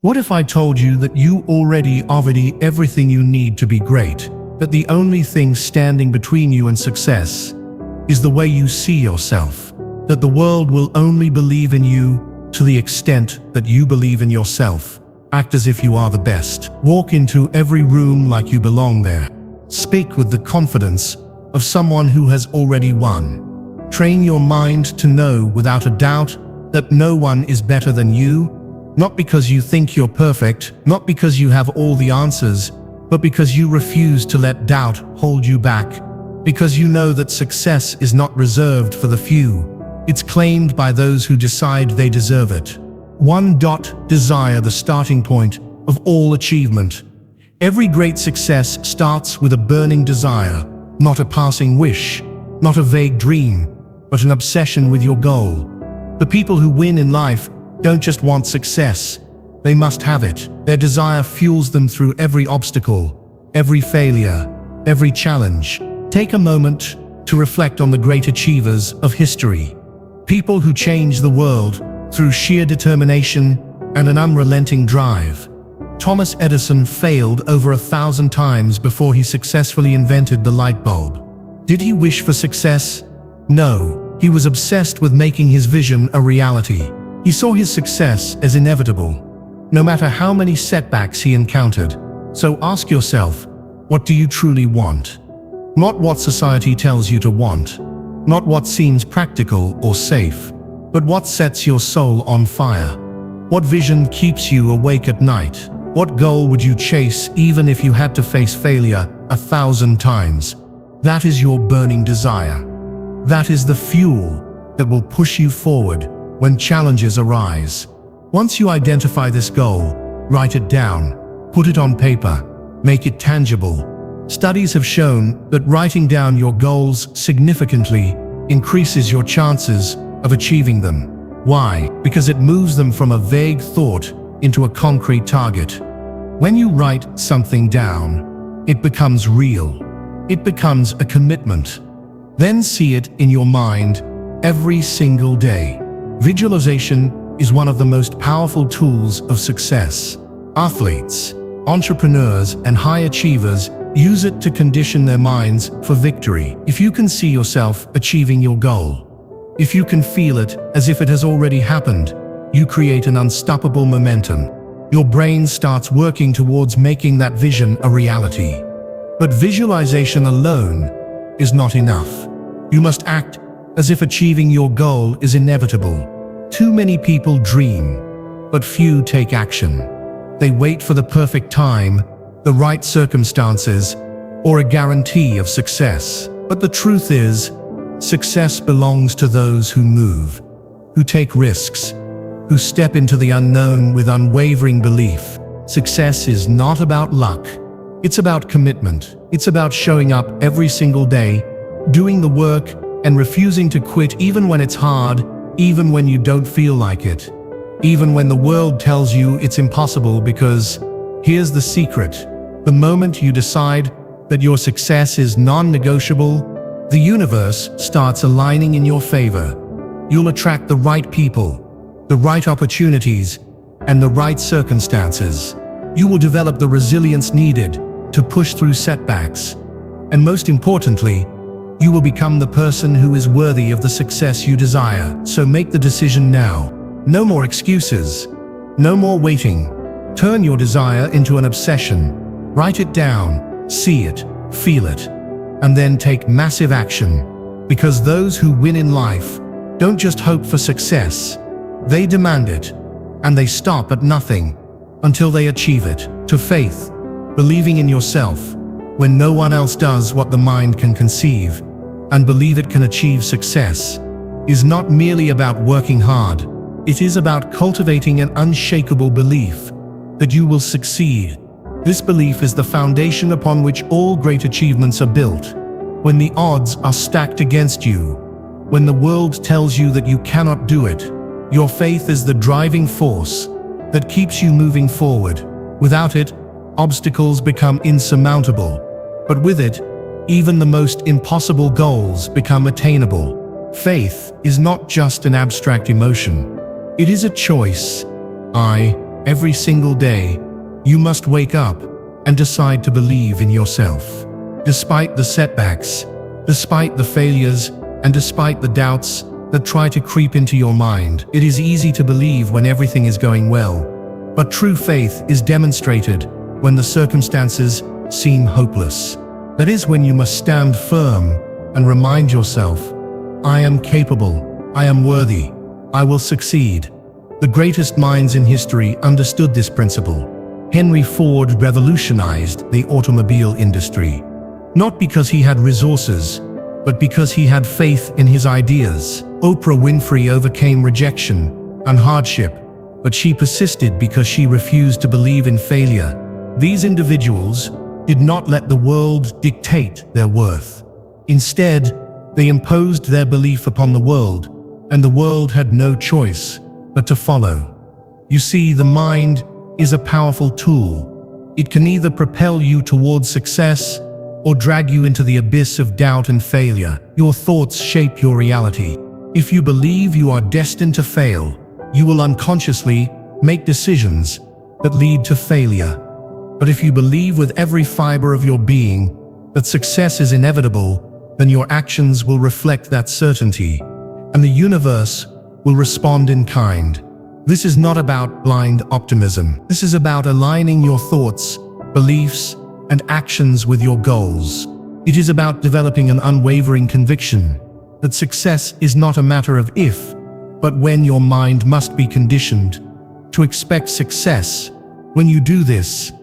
What if I told you that you already everything you need to be great, that the only thing standing between you and success is the way you see yourself, that the world will only believe in you to the extent that you believe in yourself. Act as if you are the best. Walk into every room like you belong there. Speak with the confidence of someone who has already won. Train your mind to know without a doubt that no one is better than you, not because you think you're perfect, not because you have all the answers, but because you refuse to let doubt hold you back, because you know that success is not reserved for the few. It's claimed by those who decide they deserve it. Desire the starting point of all achievement. Every great success starts with a burning desire, not a passing wish, not a vague dream, but an obsession with your goal. The people who win in life don't just want success, they must have it. Their desire fuels them through every obstacle, every failure, every challenge. Take a moment to reflect on the great achievers of history. People who changed the world through sheer determination and an unrelenting drive. Thomas Edison failed over 1,000 times before he successfully invented the light bulb. Did he wish for success? No, he was obsessed with making his vision a reality. He saw his success as inevitable, no matter how many setbacks he encountered. So ask yourself, what do you truly want? Not what society tells you to want, not what seems practical or safe, but what sets your soul on fire. What vision keeps you awake at night? What goal would you chase even if you had to face failure 1,000 times? That is your burning desire. That is the fuel that will push you forward when challenges arise. Once you identify this goal, write it down, put it on paper, make it tangible. Studies have shown that writing down your goals significantly increases your chances of achieving them. Why? Because it moves them from a vague thought into a concrete target. When you write something down, it becomes real. It becomes a commitment. Then see it in your mind every single day. Visualization is one of the most powerful tools of success. Athletes, entrepreneurs, and high achievers use it to condition their minds for victory. If you can see yourself achieving your goal, if you can feel it as if it has already happened, you create an unstoppable momentum. Your brain starts working towards making that vision a reality. But visualization alone is not enough. You must act as if achieving your goal is inevitable. Too many people dream, but few take action. They wait for the perfect time, the right circumstances, or a guarantee of success. But the truth is, success belongs to those who move, who take risks, who step into the unknown with unwavering belief. Success is not about luck. It's about commitment. It's about showing up every single day, doing the work, and refusing to quit even when it's hard, even when you don't feel like it, even when the world tells you it's impossible. Because here's the secret. The moment you decide that your success is non-negotiable, the universe starts aligning in your favor. You'll attract the right people, the right opportunities, and the right circumstances. You will develop the resilience needed to push through setbacks. And most importantly, you will become the person who is worthy of the success you desire. So make the decision now. No more excuses. No more waiting. Turn your desire into an obsession. Write it down, see it, feel it, and then take massive action. Because those who win in life don't just hope for success, they demand it, and they stop at nothing until they achieve it. To faith, believing in yourself when no one else does what the mind can conceive, and believe it can achieve success, is not merely about working hard. It is about cultivating an unshakable belief that you will succeed. This belief is the foundation upon which all great achievements are built. When the odds are stacked against you, when the world tells you that you cannot do it, your faith is the driving force that keeps you moving forward. Without it, obstacles become insurmountable. But with it, even the most impossible goals become attainable. Faith is not just an abstract emotion. It is a choice. I Every single day, you must wake up and decide to believe in yourself. Despite the setbacks, despite the failures, and despite the doubts that try to creep into your mind, it is easy to believe when everything is going well. But true faith is demonstrated when the circumstances seem hopeless. That is when you must stand firm and remind yourself, I am capable, I am worthy, I will succeed. The greatest minds in history understood this principle. Henry Ford revolutionized the automobile industry, not because he had resources, but because he had faith in his ideas. Oprah Winfrey overcame rejection and hardship, but she persisted because she refused to believe in failure. These individuals did not let the world dictate their worth. Instead, they imposed their belief upon the world, and the world had no choice but to follow. You see, the mind is a powerful tool. It can either propel you towards success or drag you into the abyss of doubt and failure. Your thoughts shape your reality. If you believe you are destined to fail, you will unconsciously make decisions that lead to failure. But if you believe with every fiber of your being that success is inevitable, then your actions will reflect that certainty, and the universe will respond in kind. This is not about blind optimism. This is about aligning your thoughts, beliefs, and actions with your goals. It is about developing an unwavering conviction that success is not a matter of if, but when. Your mind must be conditioned to expect success. When you do this,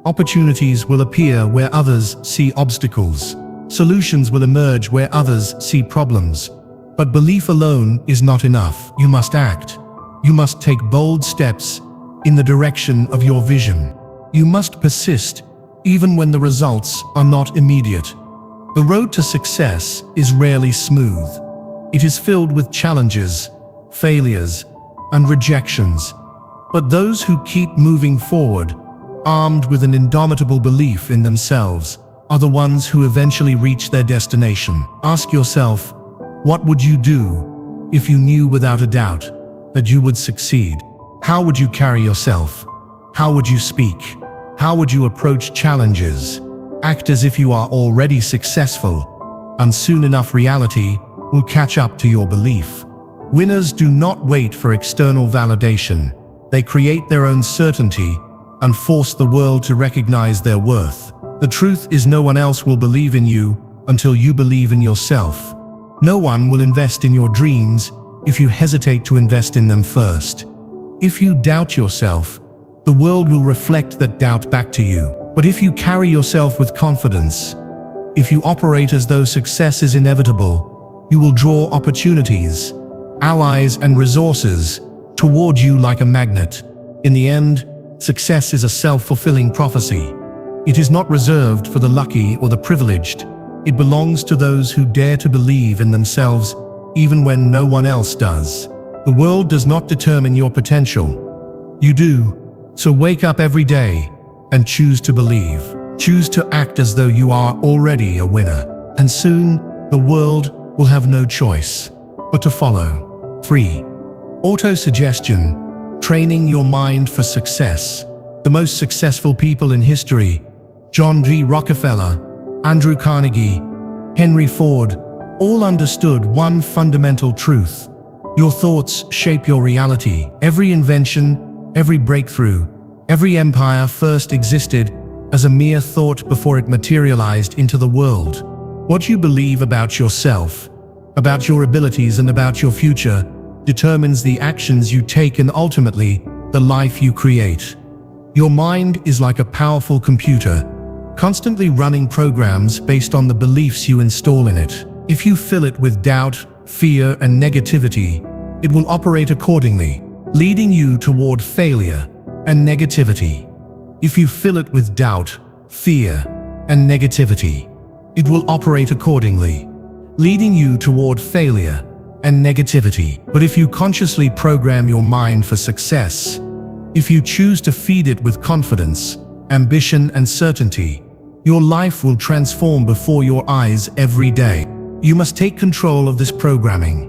opportunities will appear where others see obstacles. Solutions will emerge where others see problems. But belief alone is not enough. You must act. You must take bold steps in the direction of your vision. You must persist even when the results are not immediate. The road to success is rarely smooth. It is filled with challenges, failures, and rejections. But those who keep moving forward, armed with an indomitable belief in themselves, are the ones who eventually reach their destination. Ask yourself, what would you do if you knew without a doubt that you would succeed? How would you carry yourself? How would you speak? How would you approach challenges? Act as if you are already successful, and soon enough reality will catch up to your belief. Winners do not wait for external validation. They create their own certainty and force the world to recognize their worth. The truth is, no one else will believe in you until you believe in yourself. No one will invest in your dreams if you hesitate to invest in them first. If you doubt yourself, the world will reflect that doubt back to you. But if you carry yourself with confidence, if you operate as though success is inevitable, you will draw opportunities, allies, and resources toward you like a magnet. In the end, success is a self-fulfilling prophecy. It is not reserved for the lucky or the privileged. It belongs to those who dare to believe in themselves even when no one else does. The world does not determine your potential. You do. So wake up every day and choose to believe. Choose to act as though you are already a winner. And soon, the world will have no choice but to follow. 3. Autosuggestion. Training your mind for success. The most successful people in history, John D. Rockefeller, Andrew Carnegie, Henry Ford, all understood one fundamental truth. Your thoughts shape your reality. Every invention, every breakthrough, every empire first existed as a mere thought before it materialized into the world. What you believe about yourself, about your abilities, and about your future determines the actions you take and ultimately the life you create. Your mind is like a powerful computer, constantly running programs based on the beliefs you install in it. If you fill it with doubt, fear, and negativity, it will operate accordingly, leading you toward failure and negativity. If you fill it with doubt, fear, and negativity, it will operate accordingly, leading you toward failure and negativity. But if you consciously program your mind for success, if you choose to feed it with confidence, ambition, and certainty, your life will transform before your eyes every day. You must take control of this programming.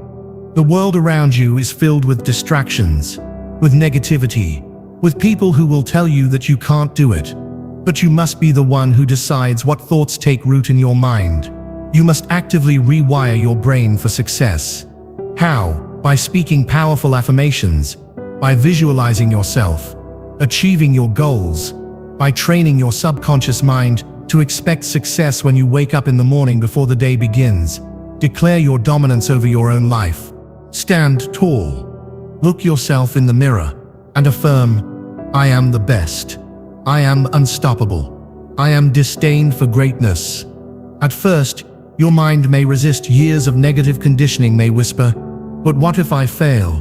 The world around you is filled with distractions, with negativity, with people who will tell you that you can't do it. But you must be the one who decides what thoughts take root in your mind. You must actively rewire your brain for success. How? By speaking powerful affirmations, by visualizing yourself, achieving your goals, by training your subconscious mind to expect success when you wake up in the morning before the day begins. Declare your dominance over your own life. Stand tall. Look yourself in the mirror and affirm, I am the best. I am unstoppable. I am destined for greatness. At first, your mind may resist. Years of negative conditioning may whisper, but what if I fail?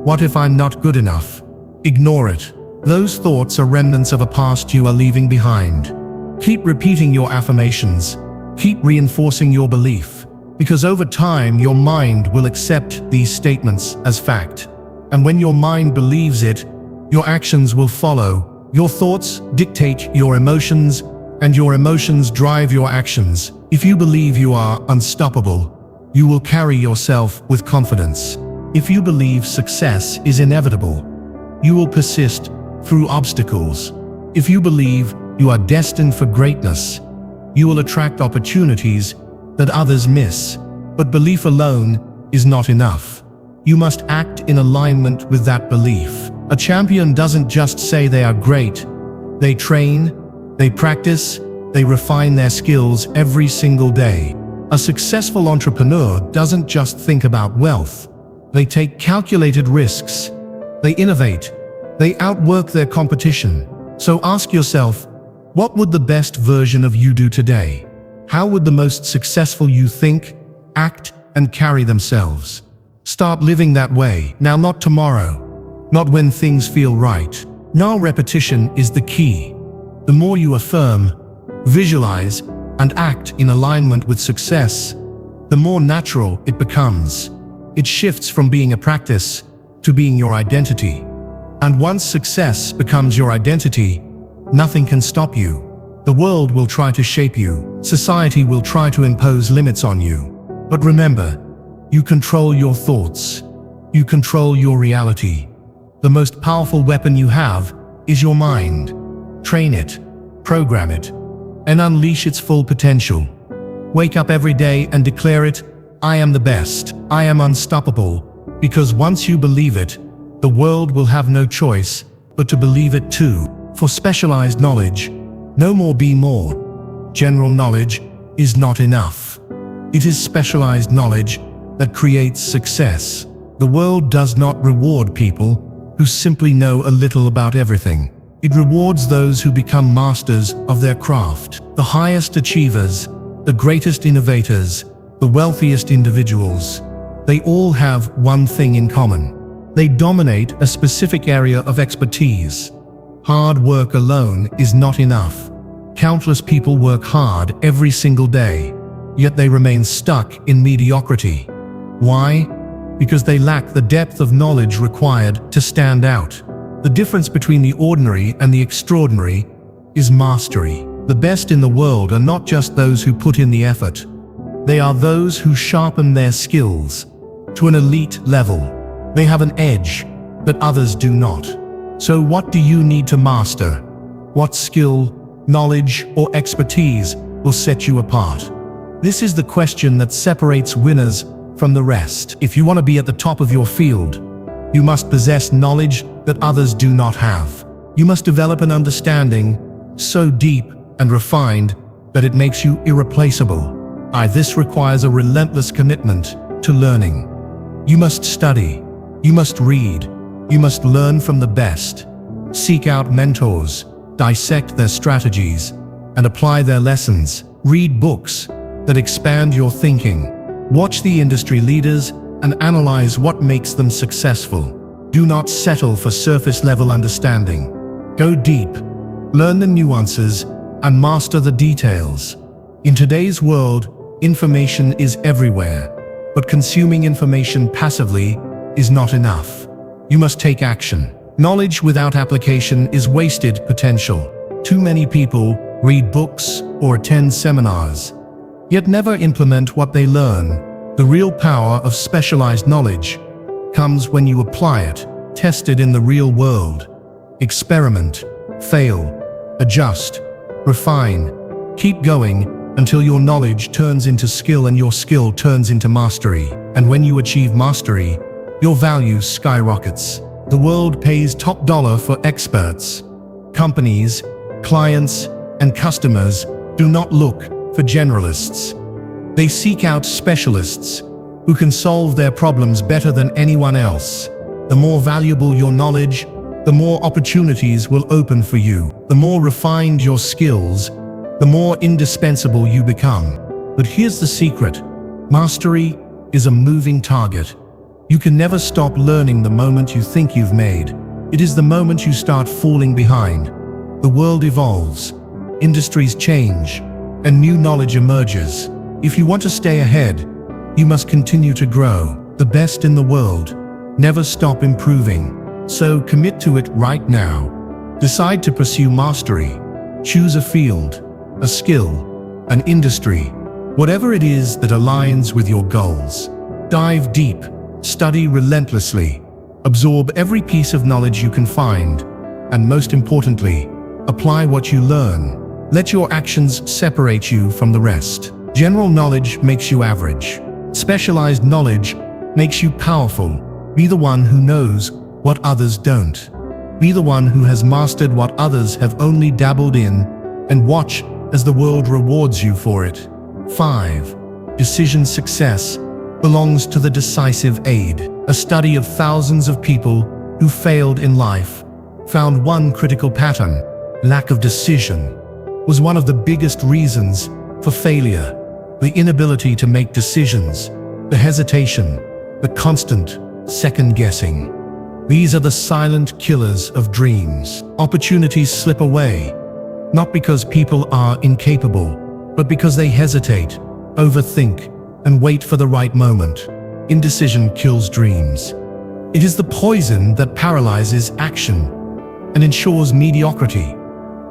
What if I'm not good enough? Ignore it. Those thoughts are remnants of a past you are leaving behind. Keep repeating your affirmations. Keep reinforcing your belief, because over time your mind will accept these statements as fact. And when your mind believes it, your actions will follow. Your thoughts dictate your emotions, and your emotions drive your actions. If you believe you are unstoppable, you will carry yourself with confidence. If you believe success is inevitable, you will persist through obstacles. If you believe you are destined for greatness, you will attract opportunities that others miss. But belief alone is not enough. You must act in alignment with that belief. A champion doesn't just say they are great. They train, they practice, they refine their skills every single day. A successful entrepreneur doesn't just think about wealth. They take calculated risks. They innovate. They outwork their competition. So ask yourself, what would the best version of you do today? How would the most successful you think, act, and carry themselves? Start living that way, now, not tomorrow. Not when things feel right. Now repetition is the key. The more you affirm, visualize, and act in alignment with success, the more natural it becomes. It shifts from being a practice to being your identity. And once success becomes your identity, nothing can stop you. The world will try to shape you. Society will try to impose limits on you. But remember, you control your thoughts. You control your reality. The most powerful weapon you have is your mind. Train it, program it, and unleash its full potential. Wake up every day and declare it, I am the best. I am unstoppable. Because once you believe it, the world will have no choice but to believe it too. For specialized knowledge, no more be more. General knowledge is not enough. It is specialized knowledge that creates success. The world does not reward people who simply know a little about everything. It rewards those who become masters of their craft. The highest achievers, the greatest innovators, the wealthiest individuals, they all have one thing in common. They dominate a specific area of expertise. Hard work alone is not enough. Countless people work hard every single day, yet they remain stuck in mediocrity. Why? Because they lack the depth of knowledge required to stand out. The difference between the ordinary and the extraordinary is mastery. The best in the world are not just those who put in the effort. They are those who sharpen their skills to an elite level. They have an edge that others do not. So what do you need to master? What skill, knowledge, or expertise will set you apart? This is the question that separates winners from the rest. If you want to be at the top of your field, you must possess knowledge that others do not have. You must develop an understanding so deep and refined that it makes you irreplaceable. This requires a relentless commitment to learning. You must study. You must read. You must learn from the best. Seek out mentors, dissect their strategies, and apply their lessons. Read books that expand your thinking. Watch the industry leaders and analyze what makes them successful. Do not settle for surface-level understanding. Go deep, learn the nuances, and master the details. In today's world, information is everywhere, but consuming information passively is not enough. You must take action. Knowledge without application is wasted potential. Too many people read books or attend seminars, yet never implement what they learn. The real power of specialized knowledge comes when you apply it, test it in the real world, Experiment, fail, adjust, refine. Keep going until your knowledge turns into skill and your skill turns into mastery. And when you achieve mastery, your value skyrockets. The world pays top dollar for experts. Companies, clients, and customers do not look for generalists. They seek out specialists who can solve their problems better than anyone else. The more valuable your knowledge, the more opportunities will open for you. The more refined your skills, the more indispensable you become. But here's the secret. Mastery is a moving target. You can never stop learning the moment you think you've made. It is the moment you start falling behind. The world evolves, industries change, and new knowledge emerges. If you want to stay ahead, you must continue to grow. The best in the world never stop improving. So commit to it right now. Decide to pursue mastery. Choose a field, a skill, an industry, whatever it is that aligns with your goals. Dive deep, study relentlessly, absorb every piece of knowledge you can find, and most importantly, apply what you learn. Let your actions separate you from the rest. General knowledge makes you average. Specialized knowledge makes you powerful. Be the one who knows what others don't. Be the one who has mastered what others have only dabbled in, and watch as the world rewards you for it. 5. Decision success belongs to the decisive aid. A study of thousands of people who failed in life found one critical pattern. Lack of decision was one of the biggest reasons for failure. The inability to make decisions, the hesitation, the constant second-guessing. These are the silent killers of dreams. Opportunities slip away, not because people are incapable, but because they hesitate, overthink, and wait for the right moment. Indecision kills dreams. It is the poison that paralyzes action and ensures mediocrity.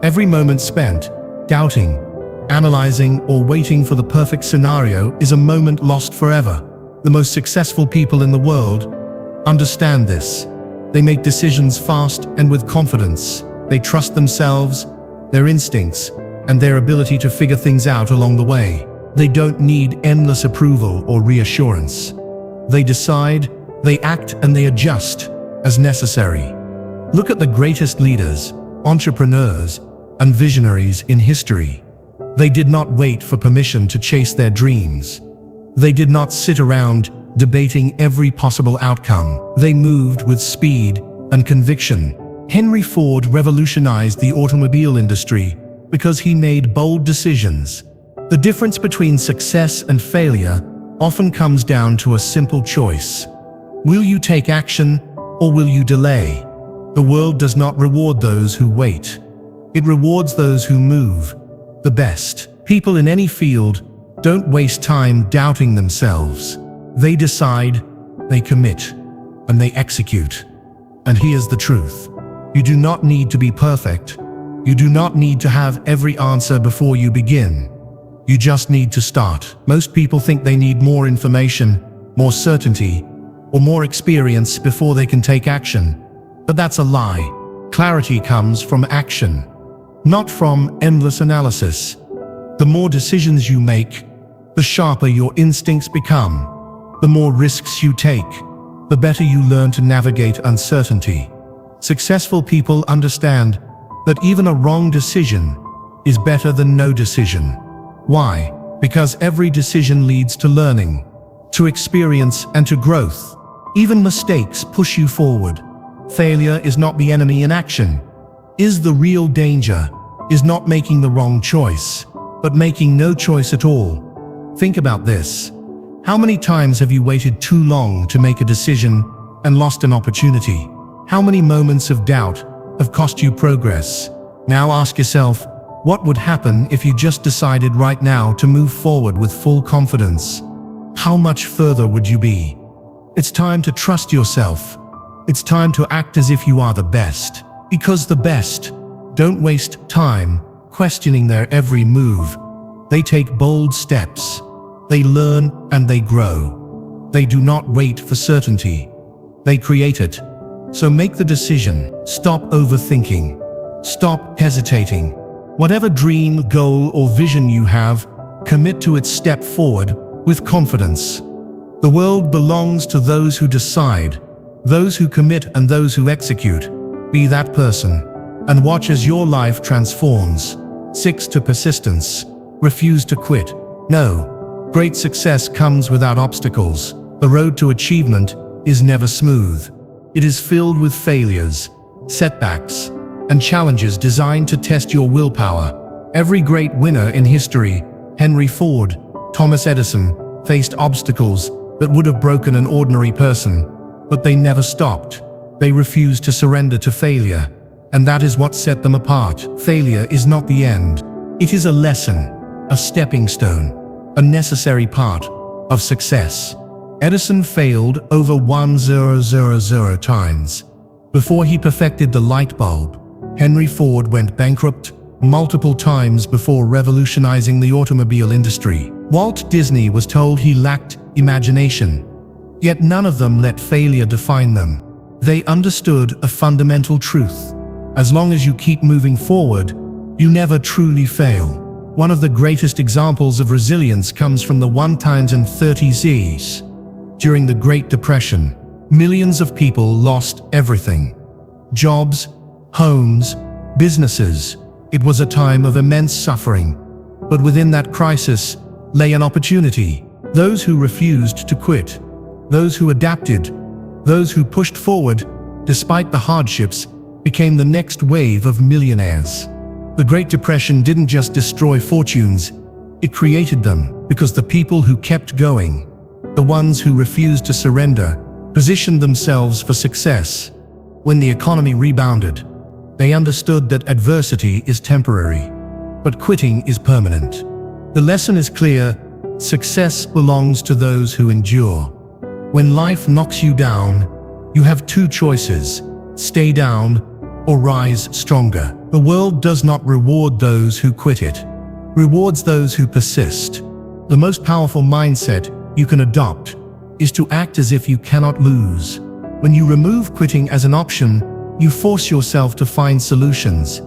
Every moment spent doubting, analyzing, or waiting for the perfect scenario is a moment lost forever. The most successful people in the world understand this. They make decisions fast and with confidence. They trust themselves, their instincts, and their ability to figure things out along the way. They don't need endless approval or reassurance. They decide, they act, and they adjust as necessary. Look at the greatest leaders, entrepreneurs, and visionaries in history. They did not wait for permission to chase their dreams. They did not sit around debating every possible outcome. They moved with speed and conviction. Henry Ford revolutionized the automobile industry because he made bold decisions. The difference between success and failure often comes down to a simple choice. Will you take action or will you delay? The world does not reward those who wait. It rewards those who move. The best people in any field don't waste time doubting themselves. They decide, they commit, and they execute. And here's the truth. You do not need to be perfect. You do not need to have every answer before you begin. You just need to start. Most people think they need more information, more certainty, or more experience before they can take action. But that's a lie. Clarity comes from action, not from endless analysis. The more decisions you make, the sharper your instincts become. The more risks you take, the better you learn to navigate uncertainty. Successful people understand that even a wrong decision is better than no decision. Why? Because every decision leads to learning, to experience, and to growth. Even mistakes push you forward. Failure is not the enemy in action. Is the real danger is not making the wrong choice, but making no choice at all. Think about this. How many times have you waited too long to make a decision and lost an opportunity? How many moments of doubt have cost you progress? Now ask yourself, what would happen if you just decided right now to move forward with full confidence? How much further would you be? It's time to trust yourself. It's time to act as if you are the best. Because the best don't waste time questioning their every move. They take bold steps. They learn and they grow. They do not wait for certainty. They create it. So make the decision. Stop overthinking. Stop hesitating. Whatever dream, goal, or vision you have, commit to it. Step forward with confidence. The world belongs to those who decide, those who commit, and those who execute. Be that person, and watch as your life transforms. 6. To persistence. Refuse to quit. No. Great success comes without obstacles. The road to achievement is never smooth. It is filled with failures, setbacks, and challenges designed to test your willpower. Every great winner in history, Henry Ford, Thomas Edison, faced obstacles that would have broken an ordinary person, but they never stopped. They refused to surrender to failure, and that is what set them apart. Failure is not the end. It is a lesson, a stepping stone, a necessary part of success. Edison failed over 1,000 times before he perfected the light bulb. Henry Ford went bankrupt multiple times before revolutionizing the automobile industry. Walt Disney was told he lacked imagination, yet none of them let failure define them. They understood a fundamental truth. As long as you keep moving forward, you never truly fail. One of the greatest examples of resilience comes from the 1,030s. During the Great Depression, millions of people lost everything. Jobs, homes, businesses. It was a time of immense suffering. But within that crisis lay an opportunity. Those who refused to quit, those who adapted, those who pushed forward despite the hardships became the next wave of millionaires. The Great Depression didn't just destroy fortunes, it created them, because the people who kept going, the ones who refused to surrender, positioned themselves for success. When the economy rebounded, they understood that adversity is temporary, but quitting is permanent. The lesson is clear: success belongs to those who endure. When life knocks you down, you have two choices: stay down or rise stronger. The world does not reward those who quit, it rewards those who persist. The most powerful mindset you can adopt is to act as if you cannot lose. When you remove quitting as an option, you force yourself to find solutions.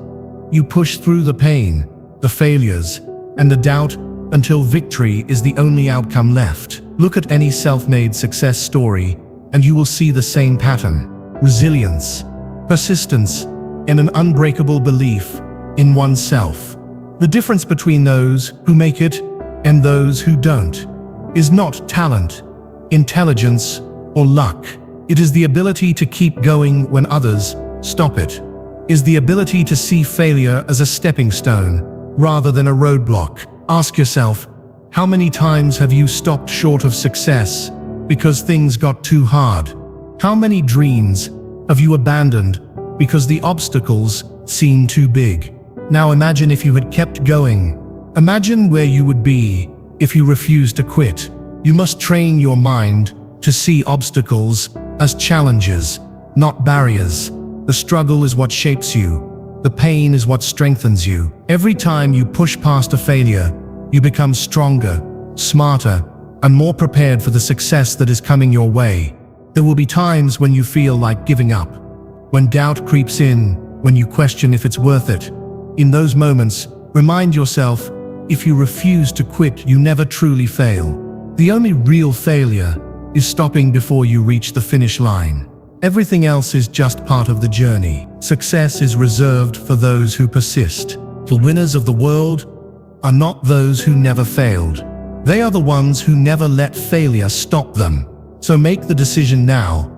You push through the pain, the failures, and the doubt until victory is the only outcome left. Look at any self-made success story, and you will see the same pattern: resilience, persistence, and an unbreakable belief in oneself. The difference between those who make it and those who don't is not talent, intelligence, or luck. It is the ability to keep going when others stop it. It is the ability to see failure as a stepping stone rather than a roadblock. Ask yourself, how many times have you stopped short of success because things got too hard? How many dreams have you abandoned because the obstacles seemed too big? Now imagine if you had kept going. Imagine where you would be if you refused to quit. You must train your mind to see obstacles as challenges, not barriers. The struggle is what shapes you. The pain is what strengthens you. Every time you push past a failure, you become stronger, smarter, and more prepared for the success that is coming your way. There will be times when you feel like giving up, when doubt creeps in, when you question if it's worth it. In those moments, remind yourself, if you refuse to quit, you never truly fail. The only real failure is stopping before you reach the finish line. Everything else is just part of the journey. Success is reserved for those who persist. The winners of the world are not those who never failed. They are the ones who never let failure stop them. So make the decision now.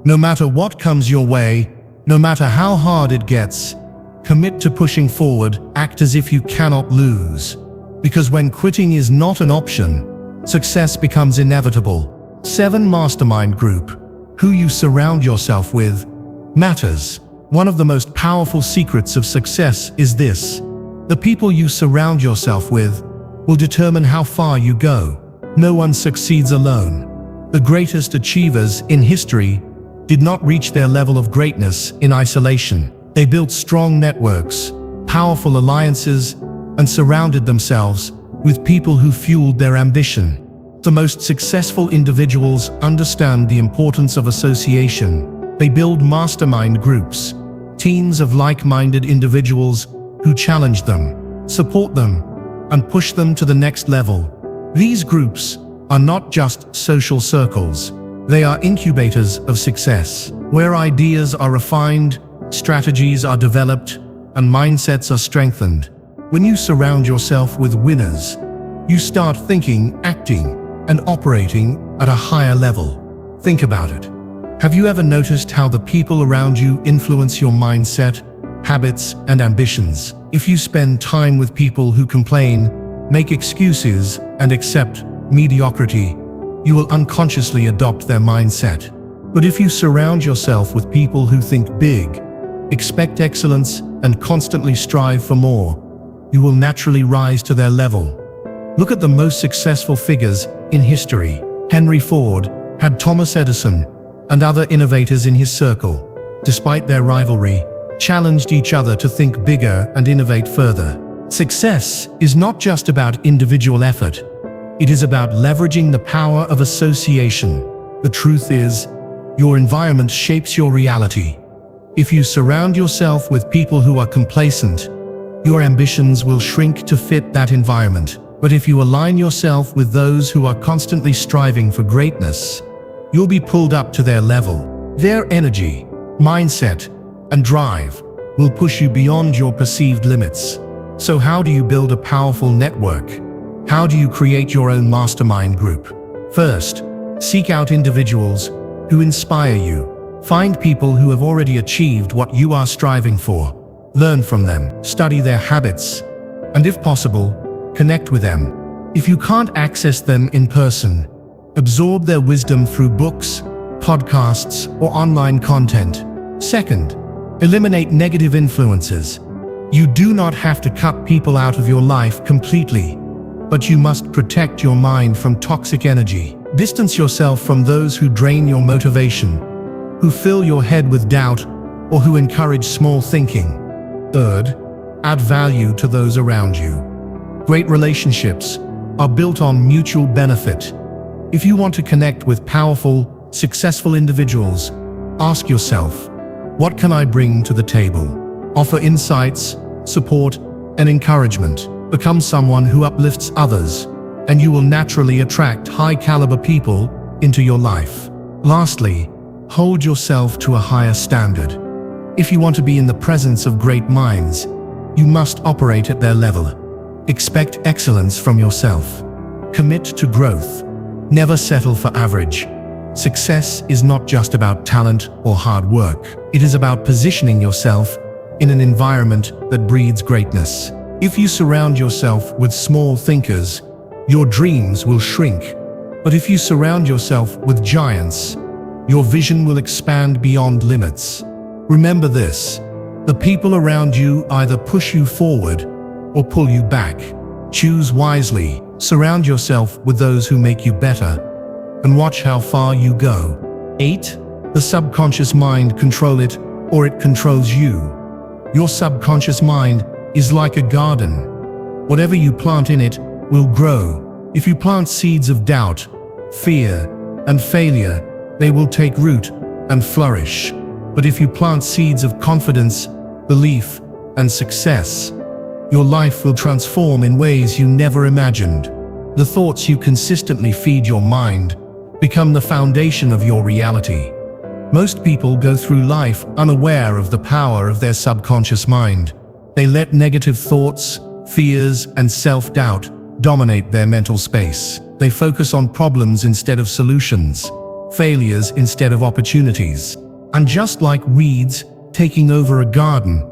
No matter what comes your way, no matter how hard it gets, commit to pushing forward. Act as if you cannot lose. Because when quitting is not an option, success becomes inevitable. 7. Mastermind group. Who you surround yourself with matters. One of the most powerful secrets of success is this: the people you surround yourself with will determine how far you go. No one succeeds alone. The greatest achievers in history did not reach their level of greatness in isolation. They built strong networks, powerful alliances, and surrounded themselves with people who fueled their ambition. The most successful individuals understand the importance of association. They build mastermind groups, teams of like-minded individuals who challenge them, support them, and push them to the next level. These groups are not just social circles. They are incubators of success, where ideas are refined, strategies are developed, and mindsets are strengthened. When you surround yourself with winners, you start thinking, acting, and operating at a higher level. Think about it. Have you ever noticed how the people around you influence your mindset, habits, and ambitions? If you spend time with people who complain, make excuses, and accept mediocrity, you will unconsciously adopt their mindset. But if you surround yourself with people who think big, expect excellence, and constantly strive for more, you will naturally rise to their level. Look at the most successful figures in history. Henry Ford had Thomas Edison and other innovators in his circle. Despite their rivalry, challenged each other to think bigger and innovate further. Success is not just about individual effort. It is about leveraging the power of association. The truth is, your environment shapes your reality. If you surround yourself with people who are complacent, your ambitions will shrink to fit that environment. But if you align yourself with those who are constantly striving for greatness, you'll be pulled up to their level. Their energy, mindset, and drive will push you beyond your perceived limits. So how do you build a powerful network? How do you create your own mastermind group? First, seek out individuals who inspire you. Find people who have already achieved what you are striving for. Learn from them, study their habits, and if possible, connect with them. If you can't access them in person, absorb their wisdom through books, podcasts, or online content. Second, eliminate negative influences. You do not have to cut people out of your life completely, but you must protect your mind from toxic energy. Distance yourself from those who drain your motivation, who fill your head with doubt, or who encourage small thinking. Third, add value to those around you. Great relationships are built on mutual benefit. If you want to connect with powerful, successful individuals, ask yourself, what can I bring to the table? Offer insights, support, and encouragement. Become someone who uplifts others, and you will naturally attract high-caliber people into your life. Lastly, hold yourself to a higher standard. If you want to be in the presence of great minds, you must operate at their level. Expect excellence from yourself. Commit to growth. Never settle for average. Success is not just about talent or hard work. It is about positioning yourself in an environment that breeds greatness. If you surround yourself with small thinkers, your dreams will shrink. But if you surround yourself with giants, your vision will expand beyond limits. Remember this: the people around you either push you forward or pull you back. Choose wisely. Surround yourself with those who make you better, and watch how far you go. 8. The subconscious mind. Control it, or it controls you. Your subconscious mind is like a garden. Whatever you plant in it will grow. If you plant seeds of doubt, fear, and failure, they will take root and flourish. But if you plant seeds of confidence, belief, and success, your life will transform in ways you never imagined. The thoughts you consistently feed your mind become the foundation of your reality. Most people go through life unaware of the power of their subconscious mind. They let negative thoughts, fears, and self-doubt dominate their mental space. They focus on problems instead of solutions, failures instead of opportunities. And just like weeds taking over a garden,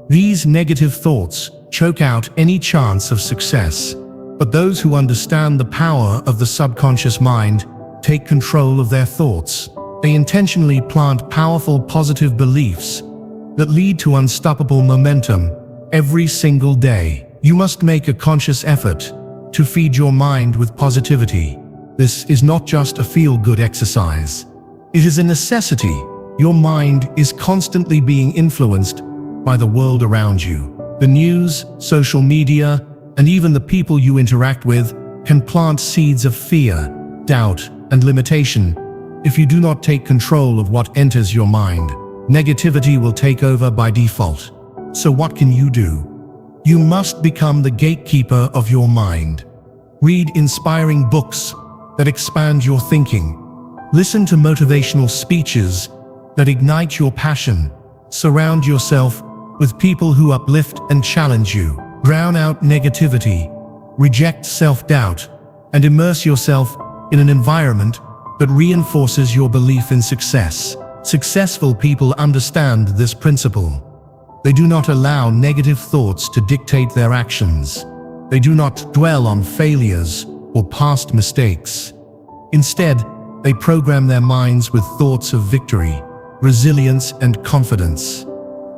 these negative thoughts choke out any chance of success. But those who understand the power of the subconscious mind take control of their thoughts. They intentionally plant powerful positive beliefs that lead to unstoppable momentum every single day. You must make a conscious effort to feed your mind with positivity. This is not just a feel-good exercise. It is a necessity. Your mind is constantly being influenced by the world around you. The news, social media, and even the people you interact with can plant seeds of fear, doubt, and limitation. If you do not take control of what enters your mind, negativity will take over by default. So what can you do? You must become the gatekeeper of your mind. Read inspiring books that expand your thinking. Listen to motivational speeches that ignite your passion. Surround yourself with people who uplift and challenge you. Drown out negativity, reject self-doubt, and immerse yourself in an environment that reinforces your belief in success. Successful people understand this principle. They do not allow negative thoughts to dictate their actions. They do not dwell on failures or past mistakes. Instead, they program their minds with thoughts of victory, resilience, and confidence.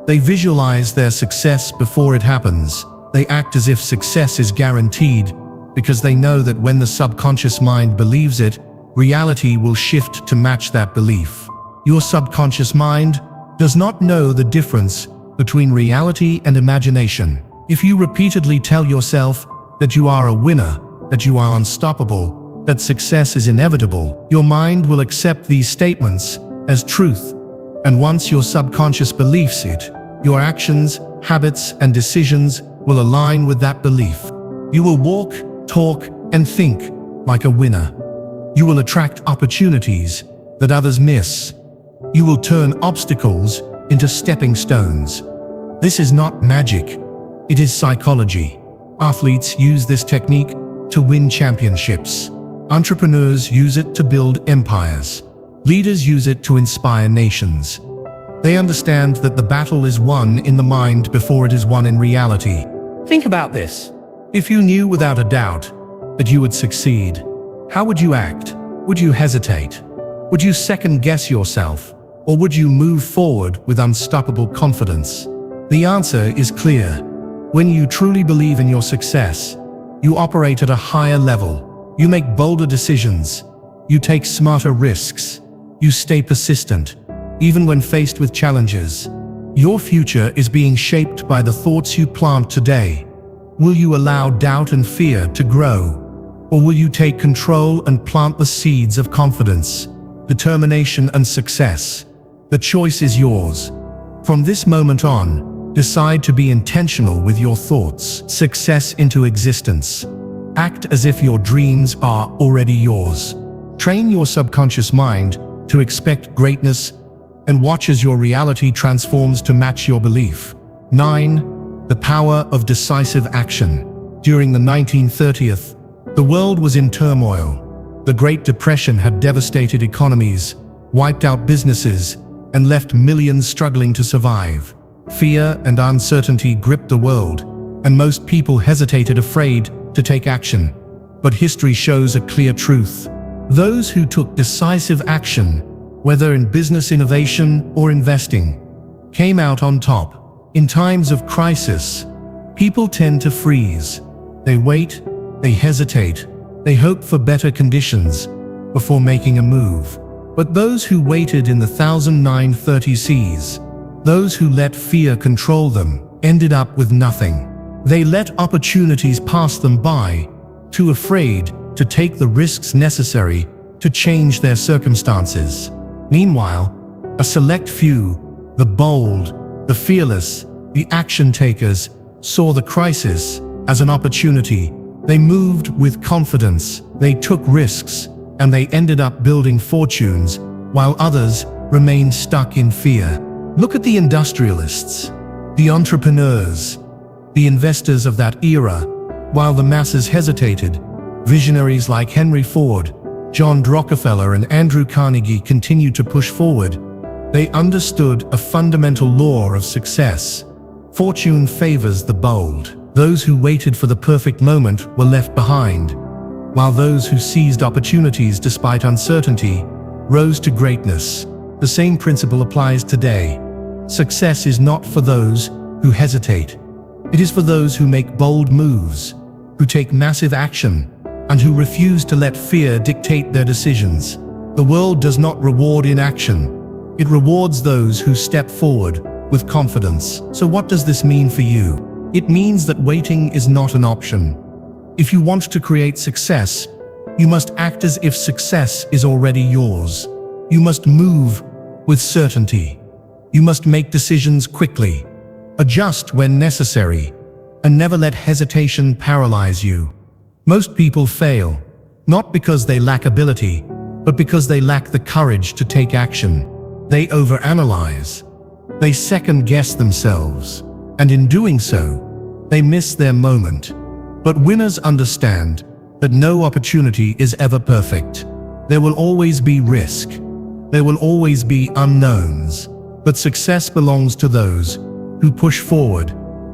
They visualize their success before it happens. They act as if success is guaranteed because they know that when the subconscious mind believes it, reality will shift to match that belief. Your subconscious mind does not know the difference between reality and imagination. If you repeatedly tell yourself that you are a winner, that you are unstoppable, that success is inevitable, your mind will accept these statements as truth. And once your subconscious believes it, your actions, habits, and decisions will align with that belief. You will walk, talk, and think like a winner. You will attract opportunities that others miss. You will turn obstacles into stepping stones. This is not magic, it is psychology. Athletes use this technique to win championships. Entrepreneurs use it to build empires. Leaders use it to inspire nations. They understand that the battle is won in the mind before it is won in reality. Think about this. If you knew without a doubt that you would succeed, how would you act? Would you hesitate? Would you second-guess yourself? Or would you move forward with unstoppable confidence? The answer is clear. When you truly believe in your success, you operate at a higher level. You make bolder decisions. You take smarter risks. You stay persistent, even when faced with challenges. Your future is being shaped by the thoughts you plant today. Will you allow doubt and fear to grow? Or will you take control and plant the seeds of confidence, determination, and success? The choice is yours. From this moment on, decide to be intentional with your thoughts. Success into existence. Act as if your dreams are already yours. Train your subconscious mind to expect greatness and watch as your reality transforms to match your belief. 9. The power of decisive action. During the 1930s, the world was in turmoil. The Great Depression had devastated economies, wiped out businesses, and left millions struggling to survive. Fear and uncertainty gripped the world, and most people hesitated, afraid to take action. But history shows a clear truth. Those who took decisive action, whether in business innovation or investing, came out on top. In times of crisis, people tend to freeze. They wait, they hesitate, they hope for better conditions before making a move. But those who waited in the 1930s, those who let fear control them, ended up with nothing. They let opportunities pass them by, too afraid to take the risks necessary to change their circumstances. Meanwhile, a select few, the bold, the fearless, the action takers, saw the crisis as an opportunity. They moved with confidence, they took risks, and they ended up building fortunes, while others remained stuck in fear. Look at the industrialists, the entrepreneurs, the investors of that era. While the masses hesitated, visionaries like Henry Ford, John Rockefeller, and Andrew Carnegie continued to push forward. They understood a fundamental law of success. Fortune favors the bold. Those who waited for the perfect moment were left behind, while those who seized opportunities despite uncertainty rose to greatness. The same principle applies today. Success is not for those who hesitate. It is for those who make bold moves, who take massive action, and who refuse to let fear dictate their decisions. The world does not reward inaction. It rewards those who step forward with confidence. So what does this mean for you? It means that waiting is not an option. If you want to create success, you must act as if success is already yours. You must move with certainty. You must make decisions quickly, adjust when necessary, and never let hesitation paralyze you. Most people fail, not because they lack ability, but because they lack the courage to take action. They overanalyze. They second-guess themselves, and in doing so, they miss their moment. But winners understand that no opportunity is ever perfect. There will always be risk. There will always be unknowns. But success belongs to those who push forward,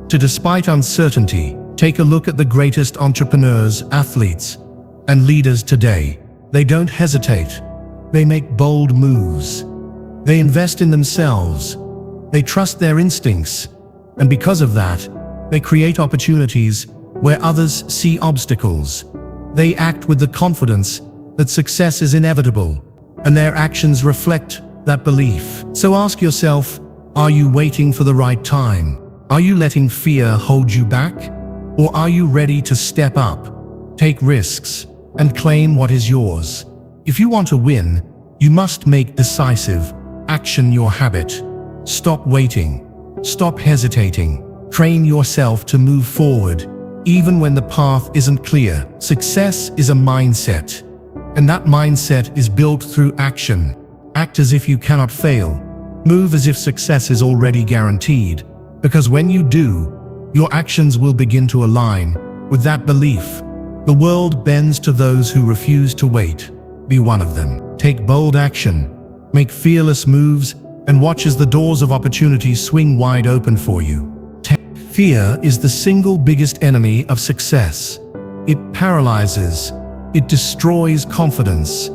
to despite uncertainty. Take a look at the greatest entrepreneurs, athletes, and leaders today. They don't hesitate. They make bold moves. They invest in themselves. They trust their instincts. And because of that, they create opportunities where others see obstacles. They act with the confidence that success is inevitable, and their actions reflect that belief. So ask yourself, are you waiting for the right time? Are you letting fear hold you back? Or are you ready to step up, take risks, and claim what is yours? If you want to win, you must make decisive action your habit. Stop waiting. Stop hesitating. Train yourself to move forward, even when the path isn't clear. Success is a mindset, and that mindset is built through action. Act as if you cannot fail. Move as if success is already guaranteed, because when you do, your actions will begin to align with that belief. The world bends to those who refuse to wait. Be one of them. Take bold action, make fearless moves, and watch as the doors of opportunity swing wide open for you. Fear is the single biggest enemy of success. It paralyzes, it destroys confidence,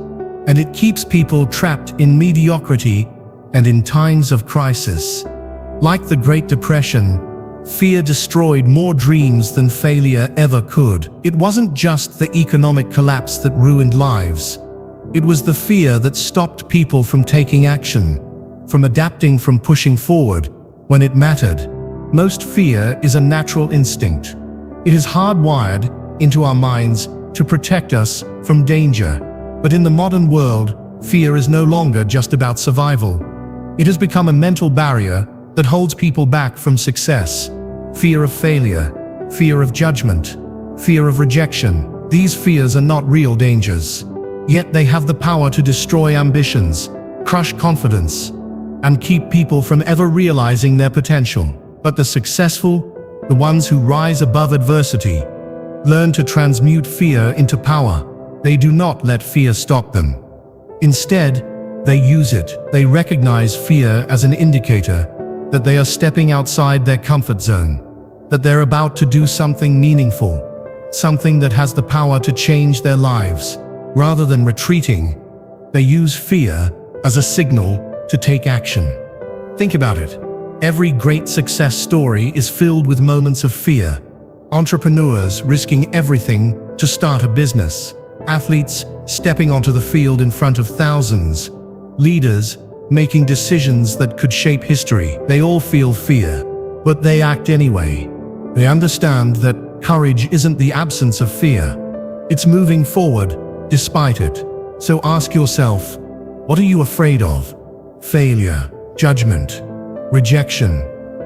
and it keeps people trapped in mediocrity and in times of crisis. Like the Great Depression, fear destroyed more dreams than failure ever could. It wasn't just the economic collapse that ruined lives. It was the fear that stopped people from taking action, from adapting, from pushing forward when it mattered. Most fear is a natural instinct. It is hardwired into our minds to protect us from danger. But in the modern world, fear is no longer just about survival. It has become a mental barrier that holds people back from success. Fear of failure, fear of judgment, fear of rejection. These fears are not real dangers. Yet they have the power to destroy ambitions, crush confidence, and keep people from ever realizing their potential. But the successful, the ones who rise above adversity, learn to transmute fear into power. They do not let fear stop them. Instead, they use it. They recognize fear as an indicator that they are stepping outside their comfort zone, that they're about to do something meaningful, something that has the power to change their lives. Rather than retreating, they use fear as a signal to take action. Think about it. Every great success story is filled with moments of fear. Entrepreneurs risking everything to start a business. Athletes stepping onto the field in front of thousands. Leaders making decisions that could shape history. They all feel fear, but they act anyway. They understand that courage isn't the absence of fear. It's moving forward despite it. So ask yourself, what are you afraid of? Failure, judgment, rejection.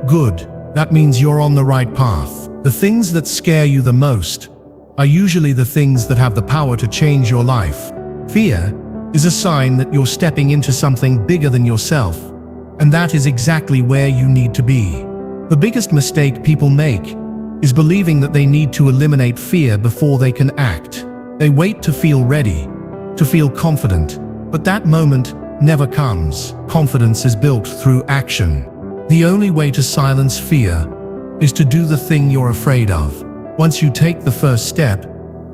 Good. That means you're on the right path. The things that scare you the most are usually the things that have the power to change your life. Fear is a sign that you're stepping into something bigger than yourself, and that is exactly where you need to be. The biggest mistake people make is believing that they need to eliminate fear before they can act. They wait to feel ready, to feel confident, but that moment never comes. Confidence is built through action. The only way to silence fear is to do the thing you're afraid of. Once you take the first step,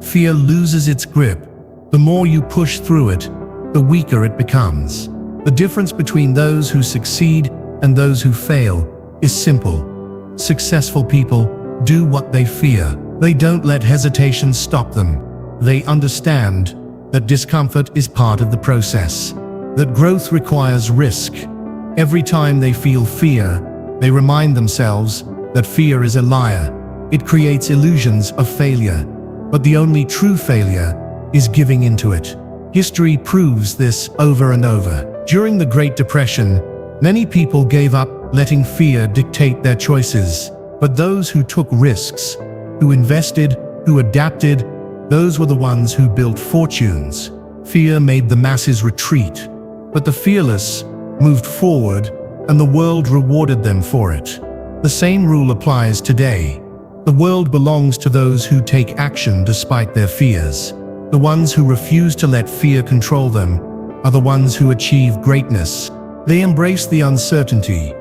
fear loses its grip. The more you push through it, the weaker it becomes. The difference between those who succeed and those who fail is simple. Successful people do what they fear. They don't let hesitation stop them. They understand that discomfort is part of the process, that growth requires risk. Every time they feel fear, they remind themselves that fear is a liar. It creates illusions of failure, but the only true failure is giving into it. History proves this over and over. During the Great Depression, many people gave up letting fear dictate their choices. But those who took risks, who invested, who adapted, those were the ones who built fortunes. Fear made the masses retreat, but the fearless moved forward, and the world rewarded them for it. The same rule applies today. The world belongs to those who take action despite their fears. The ones who refuse to let fear control them are the ones who achieve greatness. They embrace the uncertainty.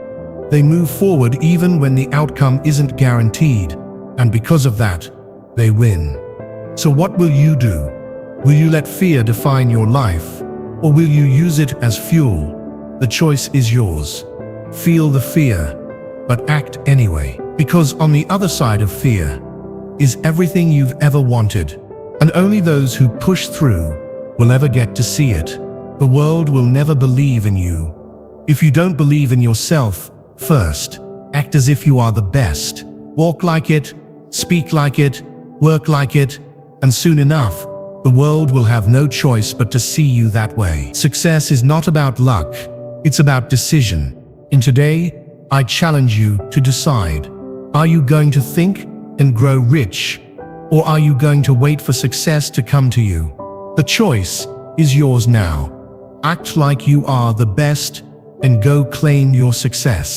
They move forward even when the outcome isn't guaranteed, and because of that, they win. So what will you do? Will you let fear define your life, or will you use it as fuel? The choice is yours. Feel the fear, but act anyway, because on the other side of fear is everything you've ever wanted, and only those who push through will ever get to see it. The world will never believe in you. If you don't believe in yourself, first, act as if you are the best. Walk like it, speak like it, work like it, and soon enough, the world will have no choice but to see you that way. Success is not about luck, it's about decision. And today, I challenge you to decide. Are you going to think and grow rich, or are you going to wait for success to come to you? The choice is yours now. Act like you are the best and go claim your success.